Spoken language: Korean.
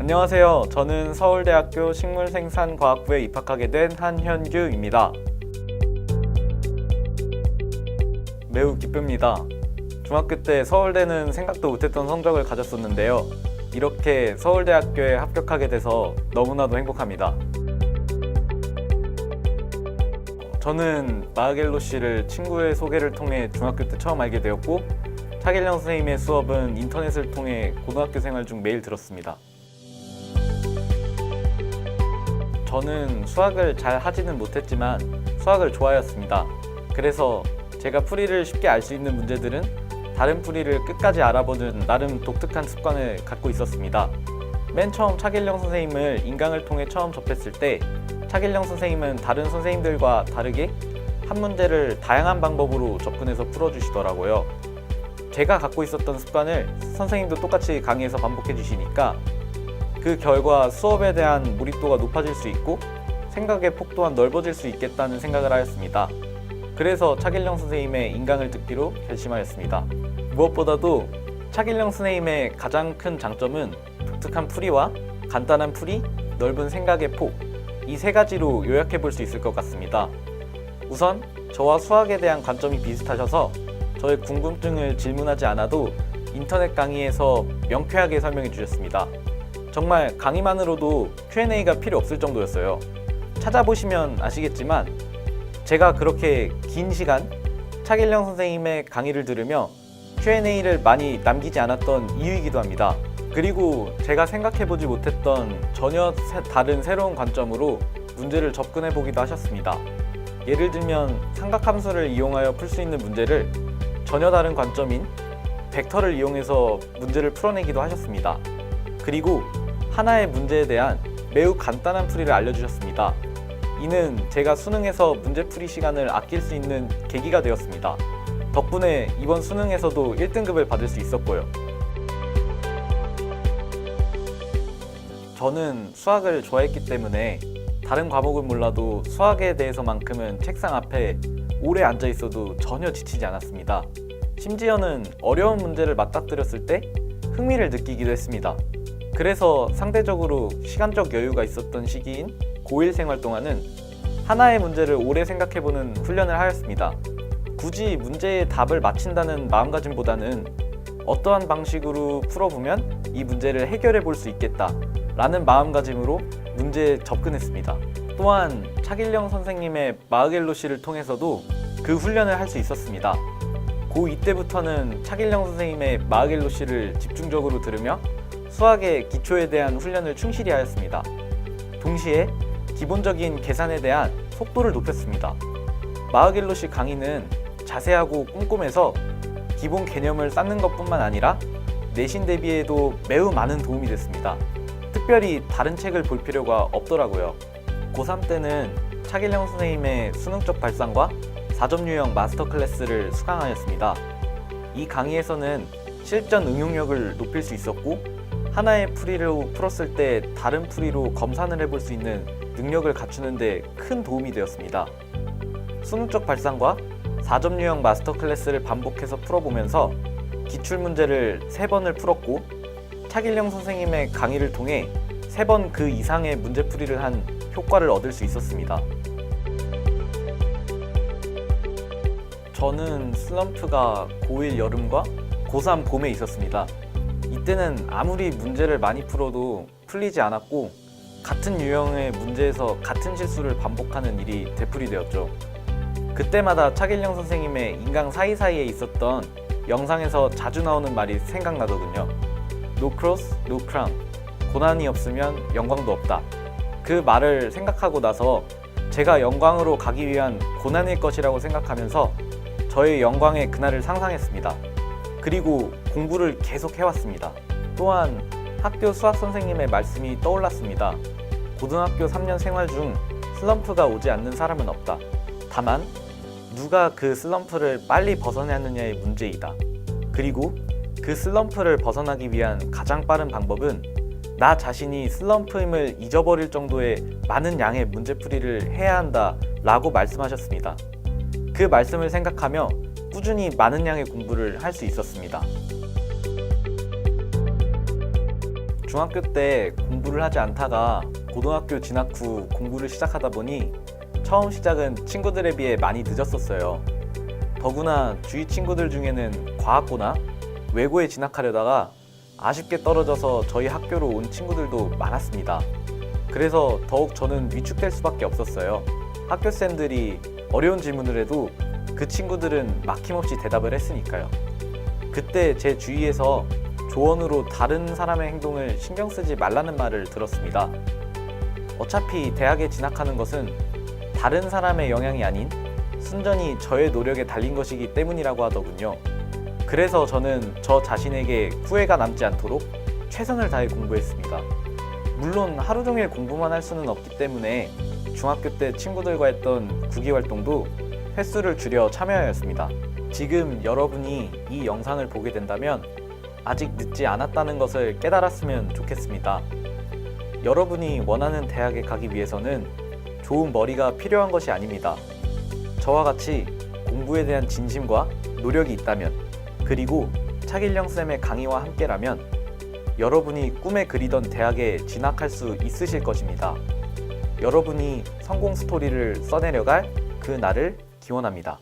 안녕하세요. 저는 서울대학교 식물생산과학부에 입학하게 된 한현규입니다. 매우 기쁩니다. 중학교 때 서울대는 생각도 못했던 성적을 가졌었는데요. 이렇게 서울대학교에 합격하게 돼서 너무나도 행복합니다. 저는 마하겔로 씨를 친구의 소개를 통해 중학교 때 처음 알게 되었고, 차길령 선생님의 수업은 인터넷을 통해 고등학교 생활 중 매일 들었습니다. 저는 수학을 잘 하지는 못했지만 수학을 좋아했습니다. 그래서 제가 풀이를 쉽게 알 수 있는 문제들은 다른 풀이를 끝까지 알아보는 나름 독특한 습관을 갖고 있었습니다. 맨 처음 차길령 선생님을 인강을 통해 처음 접했을 때 차길령 선생님은 다른 선생님들과 다르게 한 문제를 다양한 방법으로 접근해서 풀어주시더라고요. 제가 갖고 있었던 습관을 선생님도 똑같이 강의에서 반복해 주시니까 그 결과 수업에 대한 몰입도가 높아질 수 있고 생각의 폭 또한 넓어질 수 있겠다는 생각을 하였습니다. 그래서 차길령 선생님의 인강을 듣기로 결심하였습니다. 무엇보다도 차길령 선생님의 가장 큰 장점은 독특한 풀이와 간단한 풀이, 넓은 생각의 폭, 이 세 가지로 요약해 볼 수 있을 것 같습니다. 우선 저와 수학에 대한 관점이 비슷하셔서 저의 궁금증을 질문하지 않아도 인터넷 강의에서 명쾌하게 설명해 주셨습니다. 정말 강의만으로도 Q&A가 필요 없을 정도였어요. 찾아보시면 아시겠지만 제가 그렇게 긴 시간 차길령 선생님의 강의를 들으며 Q&A를 많이 남기지 않았던 이유이기도 합니다. 그리고 제가 생각해보지 못했던 전혀 다른 새로운 관점으로 문제를 접근해보기도 하셨습니다. 예를 들면 삼각함수를 이용하여 풀 수 있는 문제를 전혀 다른 관점인 벡터를 이용해서 문제를 풀어내기도 하셨습니다. 그리고 하나의 문제에 대한 매우 간단한 풀이를 알려주셨습니다. 이는 제가 수능에서 문제풀이 시간을 아낄 수 있는 계기가 되었습니다. 덕분에 이번 수능에서도 1등급을 받을 수 있었고요. 저는 수학을 좋아했기 때문에 다른 과목은 몰라도 수학에 대해서만큼은 책상 앞에 오래 앉아 있어도 전혀 지치지 않았습니다. 심지어는 어려운 문제를 맞닥뜨렸을 때 흥미를 느끼기도 했습니다. 그래서 상대적으로 시간적 여유가 있었던 시기인 고1 생활 동안은 하나의 문제를 오래 생각해보는 훈련을 하였습니다. 굳이 문제의 답을 맞힌다는 마음가짐보다는 어떠한 방식으로 풀어보면 이 문제를 해결해 볼 수 있겠다 라는 마음가짐으로 문제에 접근했습니다. 또한 차길령 선생님의 마하겔로 씨를 통해서도 그 훈련을 할 수 있었습니다. 고2 때부터는 차길령 선생님의 마하겔로 씨를 집중적으로 들으며 수학의 기초에 대한 훈련을 충실히 하였습니다. 동시에 기본적인 계산에 대한 속도를 높였습니다. 마하겔로 씨 강의는 자세하고 꼼꼼해서 기본 개념을 쌓는 것뿐만 아니라 내신 대비에도 매우 많은 도움이 됐습니다. 특별히 다른 책을 볼 필요가 없더라고요. 고3 때는 차길령 선생님의 수능적 발상과 4점 유형 마스터 클래스를 수강하였습니다. 이 강의에서는 실전 응용력을 높일 수 있었고 하나의 풀이로 풀었을 때 다른 풀이로 검산을 해볼 수 있는 능력을 갖추는 데 큰 도움이 되었습니다. 수능적 발상과 4점 유형 마스터 클래스를 반복해서 풀어보면서 기출문제를 3번을 풀었고 차길령 선생님의 강의를 통해 3번 그 이상의 문제풀이를 한 효과를 얻을 수 있었습니다. 저는 슬럼프가 고1 여름과 고3 봄에 있었습니다. 이때는 아무리 문제를 많이 풀어도 풀리지 않았고 같은 유형의 문제에서 같은 실수를 반복하는 일이 되풀이되었죠. 그때마다 차길령 선생님의 인강 사이사이에 있었던 영상에서 자주 나오는 말이 생각나더군요. No cross, no crown. 고난이 없으면 영광도 없다. 그 말을 생각하고 나서 제가 영광으로 가기 위한 고난일 것이라고 생각하면서 저의 영광의 그날을 상상했습니다. 그리고 공부를 계속 해왔습니다. 또한 학교 수학 선생님의 말씀이 떠올랐습니다. 고등학교 3년 생활 중 슬럼프가 오지 않는 사람은 없다. 다만 누가 그 슬럼프를 빨리 벗어나느냐의 문제이다. 그리고 그 슬럼프를 벗어나기 위한 가장 빠른 방법은 나 자신이 슬럼프임을 잊어버릴 정도의 많은 양의 문제풀이를 해야 한다 라고 말씀하셨습니다. 그 말씀을 생각하며 꾸준히 많은 양의 공부를 할 수 있었습니다. 중학교 때 공부를 하지 않다가 고등학교 진학 후 공부를 시작하다 보니 처음 시작은 친구들에 비해 많이 늦었었어요. 더구나 주위 친구들 중에는 과학고나 외고에 진학하려다가 아쉽게 떨어져서 저희 학교로 온 친구들도 많았습니다. 그래서 더욱 저는 위축될 수밖에 없었어요. 학교쌤들이 어려운 질문을 해도 그 친구들은 막힘없이 대답을 했으니까요. 그때 제 주위에서 조언으로 다른 사람의 행동을 신경 쓰지 말라는 말을 들었습니다. 어차피 대학에 진학하는 것은 다른 사람의 영향이 아닌 순전히 저의 노력에 달린 것이기 때문이라고 하더군요. 그래서 저는 저 자신에게 후회가 남지 않도록 최선을 다해 공부했습니다. 물론 하루 종일 공부만 할 수는 없기 때문에 중학교 때 친구들과 했던 구기활동도 횟수를 줄여 참여하였습니다. 지금 여러분이 이 영상을 보게 된다면 아직 늦지 않았다는 것을 깨달았으면 좋겠습니다. 여러분이 원하는 대학에 가기 위해서는 좋은 머리가 필요한 것이 아닙니다. 저와 같이 공부에 대한 진심과 노력이 있다면, 그리고 차길령 쌤의 강의와 함께라면 여러분이 꿈에 그리던 대학에 진학할 수 있으실 것입니다. 여러분이 성공 스토리를 써내려갈 그 날을 기원합니다.